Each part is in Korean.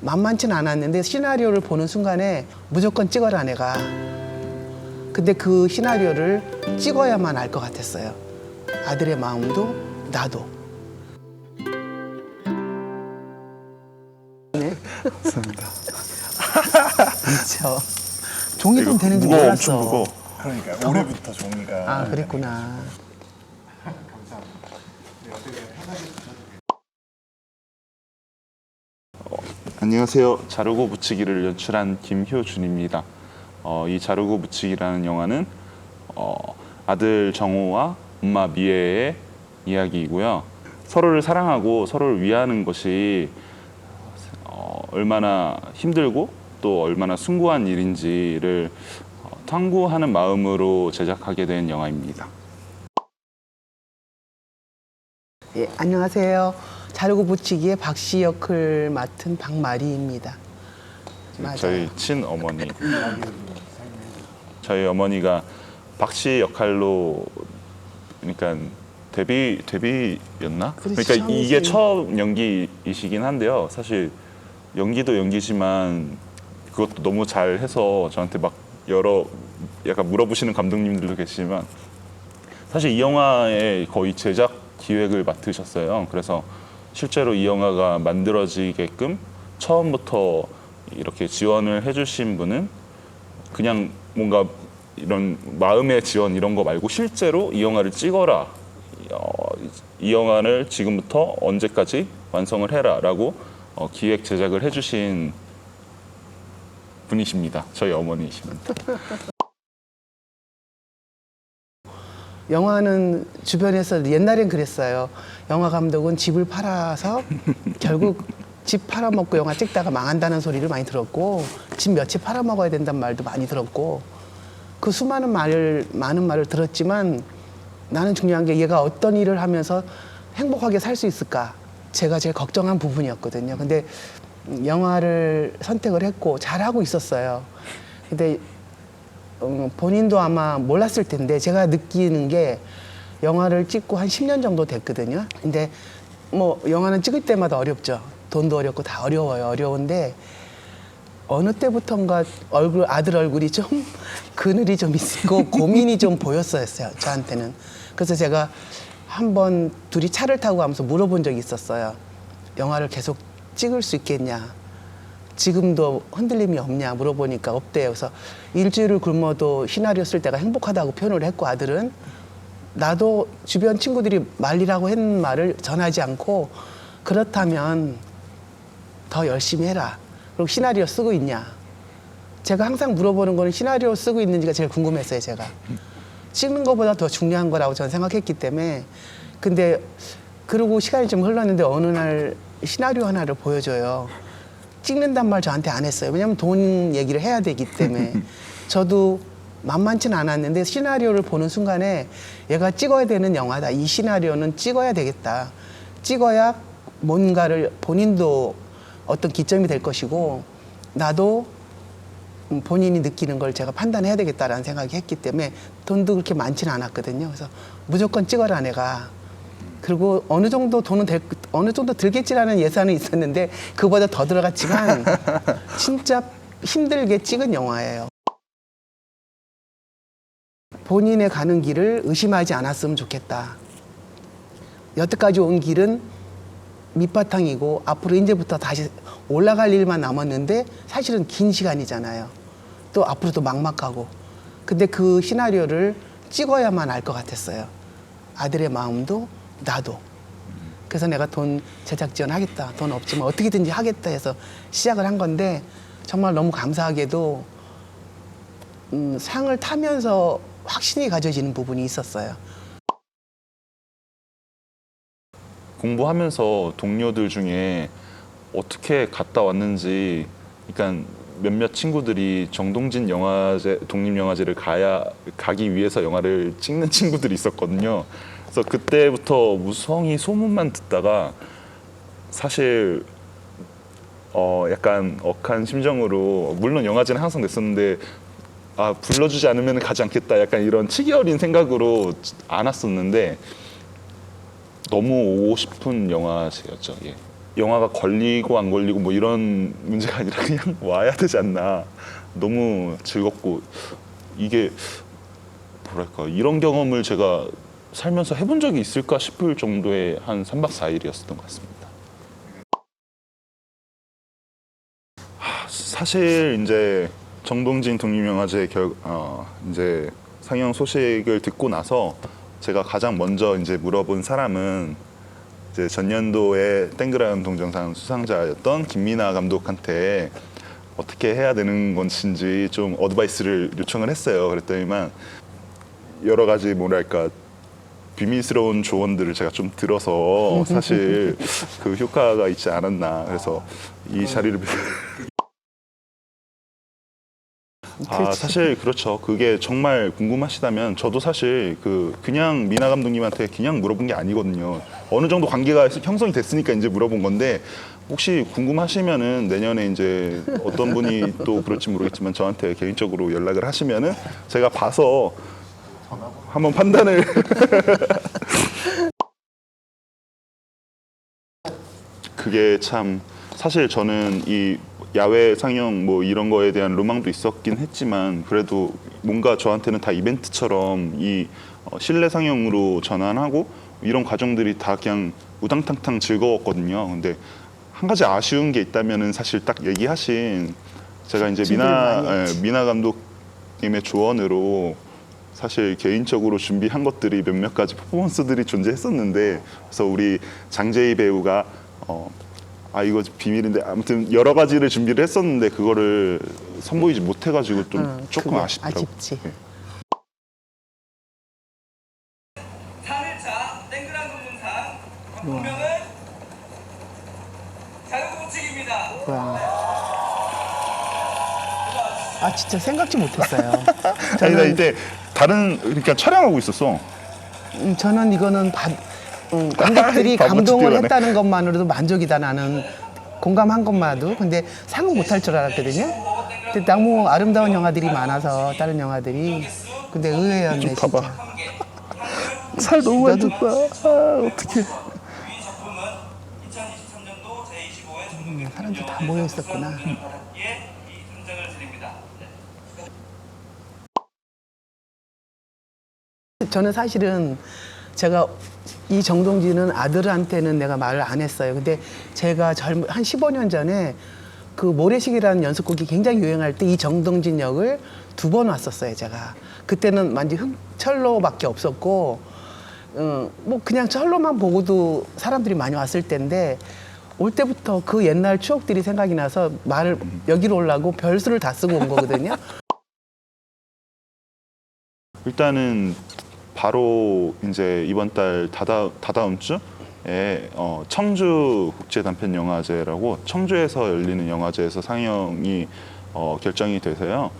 만만치는 않았는데 시나리오를 보는 순간에 무조건 찍어라 내가. 근데 그 시나리오를 찍어야만 알 것 같았어요. 아들의 마음도 나도. 네. 감사합니다. 그렇죠. 종이 좀 되는 줄 무거워, 몰랐어. 엄청 무거워. 그러니까 올해부터 종이가. 아, 그랬구나. 안녕하세요. 자르고 붙이기를 연출한 김효준입니다. 이 자르고 붙이기라는 영화는 아들 정호와 엄마 미애의 이야기이고요. 서로를 사랑하고 서로를 위하는 것이 얼마나 힘들고 또 얼마나 숭고한 일인지를 탐구하는 마음으로 제작하게 된 영화입니다. 예, 안녕하세요. 자르고 붙이기의 박씨 역을 맡은 박마리입니다. 맞아요. 저희 친어머니. 저희 어머니가 박씨 역할로 그러니까 데뷔였나? 그렇지, 그러니까 이게 처음이지. 처음 연기이시긴 한데요. 사실 연기도 연기지만 그것도 너무 잘해서 저한테 막 여러 약간 물어보시는 감독님들도 계시지만 사실 이 영화의 거의 제작 기획을 맡으셨어요. 그래서 실제로 이 영화가 만들어지게끔 처음부터 이렇게 지원을 해주신 분은 그냥 뭔가 이런 마음의 지원 이런 거 말고 실제로 이 영화를 찍어라. 이 영화를 지금부터 언제까지 완성을 해라라고 기획 제작을 해주신 분이십니다. 저희 어머니이십니다. 영화는 주변에서 옛날엔 그랬어요. 영화 감독은 집을 팔아서 결국 집 팔아먹고 영화 찍다가 망한다는 소리를 많이 들었고 집 몇 채 팔아먹어야 된다는 말도 많이 들었고 그 수많은 많은 말을 들었지만 나는 중요한 게 얘가 어떤 일을 하면서 행복하게 살 수 있을까? 제가 제일 걱정한 부분이었거든요. 근데 영화를 선택을 했고 잘하고 있었어요. 근데 본인도 아마 몰랐을 텐데 제가 느끼는 게 영화를 찍고 한 10년 정도 됐거든요. 근데 뭐 영화는 찍을 때마다 어렵죠. 돈도 어렵고 다 어려워요. 어려운데 어느 때부턴가 아들 얼굴이 좀 그늘이 좀 있고 고민이 좀 보였어요. 저한테는. 그래서 제가 한번 둘이 차를 타고 가면서 물어본 적이 있었어요. 영화를 계속 찍을 수 있겠냐. 지금도 흔들림이 없냐 물어보니까 없대요. 그래서 일주일을 굶어도 시나리오 쓸 때가 행복하다고 표현을 했고 아들은 나도 주변 친구들이 말리라고 했는 말을 전하지 않고 그렇다면 더 열심히 해라. 그리고 시나리오 쓰고 있냐. 제가 항상 물어보는 거는 시나리오 쓰고 있는지가 제일 궁금했어요. 제가. 찍는 것보다 더 중요한 거라고 저는 생각했기 때문에. 근데 그러고 시간이 좀 흘렀는데 어느 날 시나리오 하나를 보여줘요. 찍는단 말 저한테 안 했어요. 왜냐하면 돈 얘기를 해야 되기 때문에. 저도 만만치는 않았는데 시나리오를 보는 순간에 얘가 찍어야 되는 영화다. 이 시나리오는 찍어야 되겠다. 찍어야 뭔가를 본인도 어떤 기점이 될 것이고 나도 본인이 느끼는 걸 제가 판단해야 되겠다라는 생각이 했기 때문에 돈도 그렇게 많지는 않았거든요. 그래서 무조건 찍어라 내가. 그리고 어느 정도 들겠지라는 예산은 있었는데 그보다 더 들어갔지만 진짜 힘들게 찍은 영화예요. 본인의 가는 길을 의심하지 않았으면 좋겠다. 여태까지 온 길은 밑바탕이고 앞으로 이제부터 다시 올라갈 일만 남았는데 사실은 긴 시간이잖아요. 또 앞으로도 막막하고. 근데 그 시나리오를 찍어야만 알 것 같았어요. 아들의 마음도 나도. 그래서 내가 돈 제작 지원하겠다. 돈 없지만 어떻게든지 하겠다 해서 시작을 한 건데 정말 너무 감사하게도 상을 타면서 확신이 가져지는 부분이 있었어요. 공부하면서 동료들 중에 어떻게 갔다 왔는지 그러니까 몇몇 친구들이 정동진 영화제 독립영화제를 가기 위해서 영화를 찍는 친구들이 있었거든요. 그래서 그때부터 무성의 소문만 듣다가 사실 약간 억한 심정으로 물론 영화제는 항상 냈었는데 아 불러주지 않으면 가지 않겠다 약간 이런 치기 어린 생각으로 안 왔었는데 너무 오고 싶은 영화제였죠. 예. 영화가 걸리고 안 걸리고 뭐 이런 문제가 아니라 그냥 와야 되지 않나. 너무 즐겁고 이게 뭐랄까 이런 경험을 제가 살면서 해본 적이 있을까 싶을 정도의 한 3박 4일이었던 것 같습니다. 사실 이제 정동진 독립영화제 이제 상영 소식을 듣고 나서 제가 가장 먼저 이제 물어본 사람은 이제 전년도에 땡그란 동정상 수상자였던 김미나 감독한테 어떻게 해야 되는 것인지 좀 어드바이스를 요청을 했어요. 그랬더니만 여러 가지 뭐랄까 비밀스러운 조언들을 제가 좀 들어서 사실 그 효과가 있지 않았나. 그래서 이 자리를 사실 그렇죠. 그게 정말 궁금하시다면 저도 사실 그냥 미나 감독님한테 그냥 물어본 게 아니거든요. 어느 정도 관계가 형성이 됐으니까 이제 물어본 건데 혹시 궁금하시면은 내년에 이제 어떤 분이 또 그럴지 모르겠지만 저한테 개인적으로 연락을 하시면은 제가 봐서 한번 판단을 그게 참 사실 저는 이 야외 상영 뭐 이런 거에 대한 로망도 있었긴 했지만 그래도 뭔가 저한테는 다 이벤트처럼 이 실내 상영으로 전환하고 이런 과정들이 다 그냥 우당탕탕 즐거웠거든요. 근데 한 가지 아쉬운 게 있다면은 사실 딱 얘기하신 제가 이제 미나 감독님의 조언으로 사실 개인적으로 준비한 것들이 몇몇 가지 퍼포먼스들이 존재했었는데 그래서 우리 장재희 배우가 이거 비밀인데 아무튼 여러 가지를 준비를 했었는데 그거를 선보이지 못해가지고 좀 조금 아쉽더라고요. 아쉽지. 네. 3일차 땡그란 동문상 분명은 자유국책입니다. 진짜 생각지 못했어요. 아니 나 이때 그러니까 촬영하고 있었어. 저는 이거는 관객들이 바보짓 감동을 뛰어가네. 했다는 것만으로도 만족이다 나는 공감한 것만도. 근데 상은 못할 줄 알았거든요. 근데 너무 아름다운 영화들이 많아서 다른 영화들이. 근데 의외였네 좀 봐봐. 진짜. 살 너무 많이 쪘다. 어떡해. 이 작품은 2023년도 제25회 사람들 다 모여 있었구나. 예, 이 선정을 드립니다. 저는 사실은 제가 이 정동진은 아들한테는 내가 말을 안 했어요. 근데 제가 한 15년 전에 그 모래시계라는 연습곡이 굉장히 유행할 때 이 정동진 역을 2번 왔었어요, 제가. 그때는 완전 철로밖에 없었고, 뭐 그냥 철로만 보고도 사람들이 많이 왔을 때인데 올 때부터 그 옛날 추억들이 생각이 나서 여기로 오려고 별수를 다 쓰고 온 거거든요. 일단은 바로 이제 이번 달 다다음 주에 청주 국제 단편 영화제라고 청주에서 열리는 영화제에서 상영이 결정이 돼서요.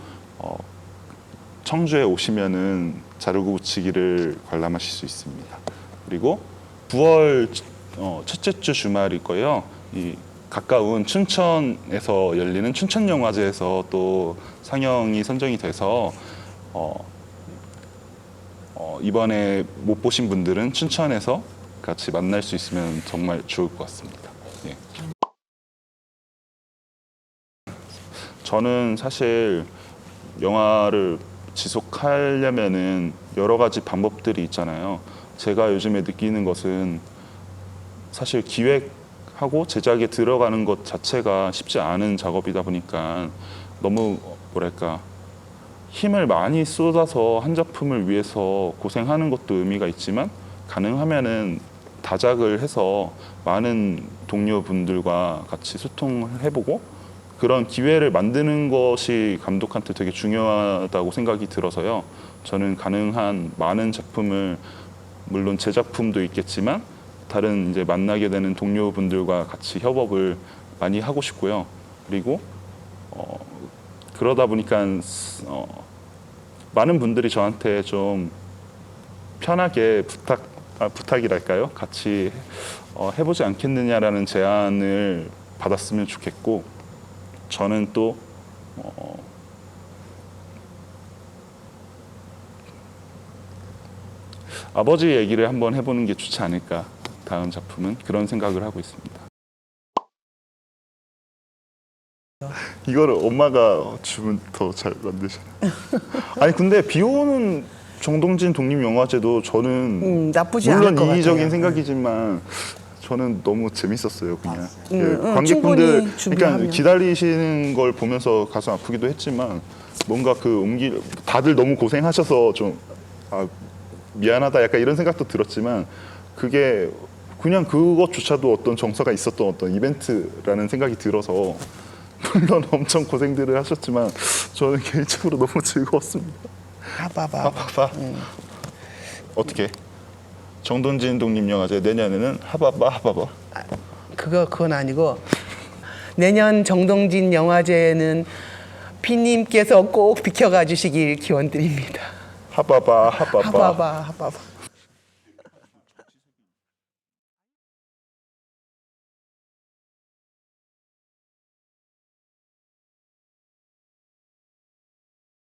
청주에 오시면은 자르고 붙이기를 관람하실 수 있습니다. 그리고 9월 첫째 주 주말일 거예요. 이 가까운 춘천에서 열리는 춘천 영화제에서 또 상영이 선정이 돼서 이번에 못 보신 분들은 춘천에서 같이 만날 수 있으면 정말 좋을 것 같습니다. 예. 저는 사실 영화를 지속하려면은 여러 가지 방법들이 있잖아요. 제가 요즘에 느끼는 것은 사실 기획하고 제작에 들어가는 것 자체가 쉽지 않은 작업이다 보니까 너무 뭐랄까 힘을 많이 쏟아서 한 작품을 위해서 고생하는 것도 의미가 있지만 가능하면은 다작을 해서 많은 동료분들과 같이 소통을 해보고 그런 기회를 만드는 것이 감독한테 되게 중요하다고 생각이 들어서요. 저는 가능한 많은 작품을 물론 제 작품도 있겠지만 다른 이제 만나게 되는 동료분들과 같이 협업을 많이 하고 싶고요. 그리고 그러다 보니까 많은 분들이 저한테 좀 편하게 부탁이랄까요? 같이 해보지 않겠느냐라는 제안을 받았으면 좋겠고 저는 또 아버지 얘기를 한번 해보는 게 좋지 않을까 다음 작품은 그런 생각을 하고 있습니다. 이거를 엄마가 주면 더 잘 만드잖아요. 아니 근데 비 오는 정동진 독립영화제도 저는 나쁘지 않을 물론 것 이기적인 같아요. 생각이지만 저는 너무 재밌었어요. 그냥 관객분들 충분히 그러니까 준비하면. 기다리시는 걸 보면서 가슴 아프기도 했지만 뭔가 다들 너무 고생하셔서 좀 미안하다 약간 이런 생각도 들었지만 그게 그냥 그것조차도 어떤 정서가 있었던 어떤 이벤트라는 생각이 들어서 물론 엄청 고생들을 하셨지만 저는 개인적으로 너무 즐거웠습니다. 하바바. 어떻게? 정동진 독립영화제 내년에는 하바바. 그건 아니고 내년 정동진 영화제는 피님께서 꼭 비켜가 주시길 기원드립니다. 하바바. 하바바.